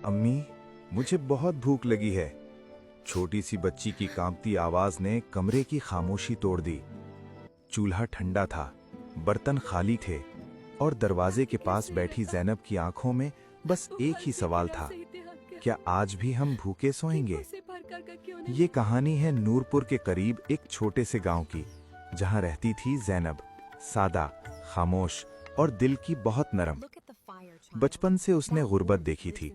अम्मी, मुझे बहुत भूख लगी है। छोटी सी बच्ची की कांपती आवाज ने कमरे की खामोशी तोड़ दी। चूल्हा ठंडा था, बर्तन खाली थे और दरवाजे के पास बैठी ज़ैनब की आंखों में बस एक ही सवाल था, क्या आज भी हम भूखे सोएंगे? ये कहानी है नूरपुर के करीब एक छोटे से गांव की, जहां रहती थी ज़ैनब, सादा, खामोश और दिल की बहुत नरम। बचपन से उसने गुर्बत देखी थी,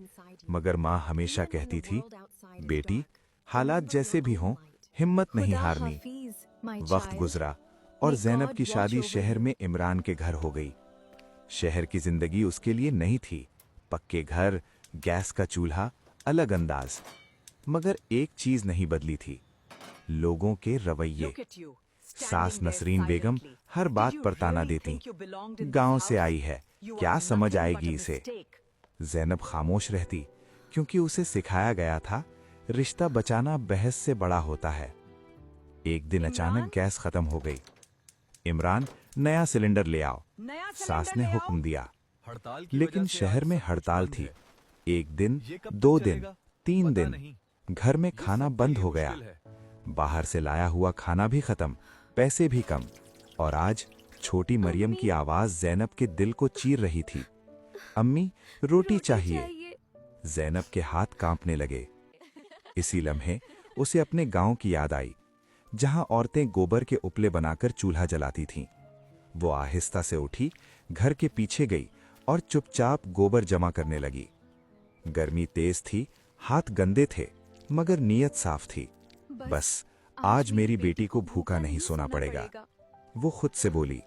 मगर माँ हमेशा कहती थी, बेटी, हालात जैसे भी हों, हिम्मत नहीं हारनी। वक्त गुजरा और ज़ैनब की शादी शहर में इमरान के घर हो गई। शहर की जिंदगी उसके लिए नहीं थी, पक्के घर, गैस का चूल्हा, अलग अंदाज। मगर एक चीज नहीं बदली थी, लोगों के रवैये। सास नसरीन बेगम हर बात पर ताना देती, गांव से आई है, क्या समझ आएगी इसे। ज़ैनब खामोश रहती, क्योंकि उसे सिखाया गया था, रिश्ता बचाना बहस से बड़ा होता है। एक दिन अचानक गैस खत्म हो गई। इमरान, नया सिलेंडर ले आओ, सास ने हुक्म दिया। लेकिन शहर में हड़ताल थी। एक दिन, 2 दिन, 3 दिन, घर में खाना बंद हो गया। बाहर से लाया हुआ खाना भी खत्म, पैसे भी कम। और आज छोटी मरियम की आवाज ज़ैनब के दिल को चीर रही थी, अम्मी, रोटी चाहिए। ज़ैनब के हाथ कांपने लगे। इसी लम्हे उसे अपने गांव की याद आई, जहां औरतें गोबर के उपले बनाकर चूल्हा जलाती थीं। वो आहिस्ता से उठी, घर के पीछे गई और चुपचाप गोबर जमा करने लगी। गर्मी तेज थी, हाथ गंदे थे, मगर नीयत साफ थी। बस आज मेरी बेटी को भूखा नहीं सोना पड़ेगा, वो खुद से बोली।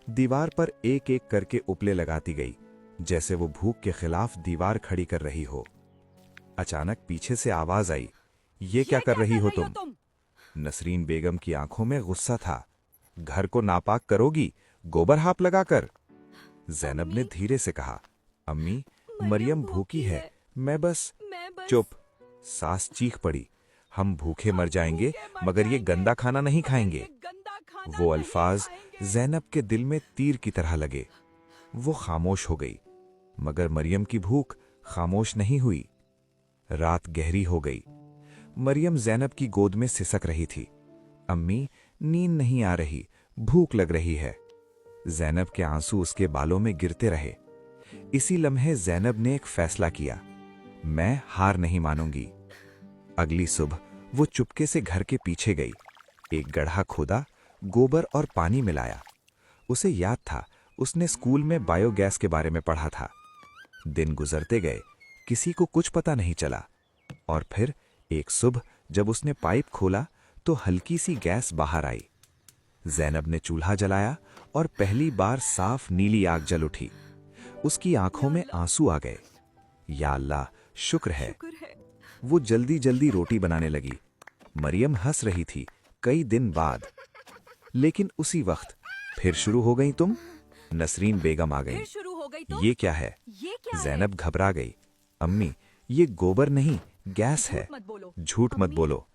दीवार पर एक एक करके उपले लगाती गई, जैसे वो भूख के खिलाफ दीवार खड़ी कर रही हो। अचानक पीछे से आवाज आई, ये क्या कर रही हो तुम? नसरीन बेगम की आंखों में गुस्सा था। घर को नापाक करोगी, गोबर हाथ लगाकर। ज़ैनब ने धीरे से कहा, अम्मी, मरियम भूखी है, मैं बस। चुप, सास चीख पड़ी, हम भूखे मर जाएंगे, मगर ये गंदा खाना नहीं खाएंगे। वो अल्फाज ज़ैनब के दिल में तीर की तरह लगे। वो खामोश हो गई, मगर मरियम की भूख खामोश नहीं हुई। रात गहरी हो गई। मरियम ज़ैनब की गोद में सिसक रही थी, अम्मी, नींद नहीं आ रही, भूख लग रही है। ज़ैनब के आंसू उसके बालों में गिरते रहे। इसी लम्हे ज़ैनब ने एक फैसला किया, मैं हार नहीं मानूंगी। अगली सुबह वो चुपके से घर के पीछे गई, एक गड्ढा खोदा, गोबर और पानी मिलाया। उसे याद था, उसने स्कूल में बायोगैस के बारे में पढ़ा था। दिन गुजरते गए, किसी को कुछ पता नहीं चला। और फिर एक सुबह जब उसने पाइप खोला तो हल्की सी गैस बाहर आई। ज़ैनब ने चूल्हा जलाया और पहली बार साफ नीली आग जल उठी। उसकी आंखों में आंसू आ गए। या अल्लाह, शुक्र है। वो जल्दी जल्दी रोटी बनाने लगी। मरियम हंस रही थी, कई दिन बाद। लेकिन उसी वक्त फिर शुरू हो गई तुम? नसरीन बेगम आ गई। ये क्या है? ज़ैनब घबरा गई। अम्मी, ये गोबर नहीं, गैस है। झूठ मत बोलो।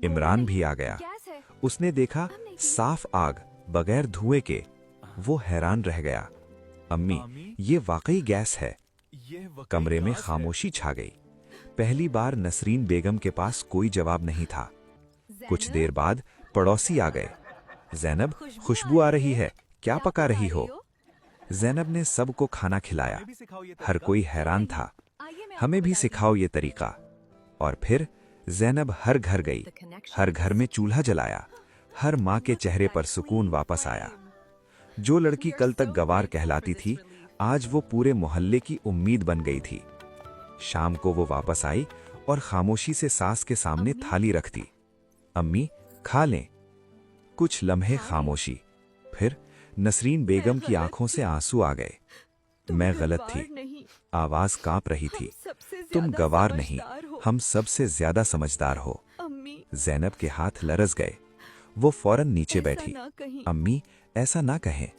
इमरान भी आ गया। उसने देखा साफ आग, बगैर धुएं के। वो हैरान रह गया। अम्मी, ये वाकई गैस है। कमरे में खामोशी छा गई। पहली बार नसरीन बेगम के पास कोई जवाब नहीं था। कुछ देर बाद पड़ोसी आ गए। ज़ैनब, खुशबू आ रही है, क्या पका रही हो? ज़ैनब ने सबको खाना खिलाया। हर कोई हैरान था, हमें भी सिखाओ ये तरीका। और फिर ज़ैनब हर घर गई, हर घर में चूल्हा जलाया। हर माँ के चेहरे पर सुकून वापस आया। जो लड़की कल तक गवार कहलाती थी, आज वो पूरे मोहल्ले की उम्मीद बन गई थी। शाम को वो वापस आई और खामोशी से सास के सामने थाली रख दी। अम्मी, खा लें। कुछ लम्हे खामोशी, फिर नसरीन बेगम की आंखों से आंसू आ गए। मैं गलत थी, आवाज कांप रही थी। तुम गवार नहीं, हम सबसे ज्यादा समझदार हो। ज़ैनब के हाथ लरस गए। वो फौरन नीचे बैठी। अम्मी, ऐसा ना कहें।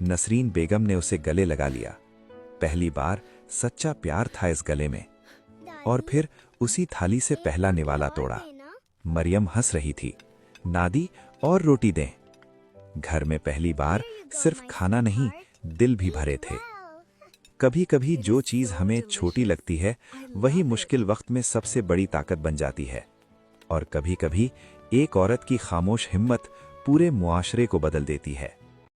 नसरीन बेगम ने उसे गले लगा लिया। पहली बार सच्चा प्यार था इस गले में। और फिर उसी थाली से पहला निवाला तोड़ा। मरियम हंस रही थी। नादी, और रोटी दें। घर में पहली बार सिर्फ खाना नहीं, दिल भी भरे थे। कभी कभी जो चीज़ हमें छोटी लगती है वही मुश्किल वक्त में सबसे बड़ी ताकत बन जाती है। और कभी कभी एक औरत की खामोश हिम्मत पूरे मुआशरे को बदल देती है।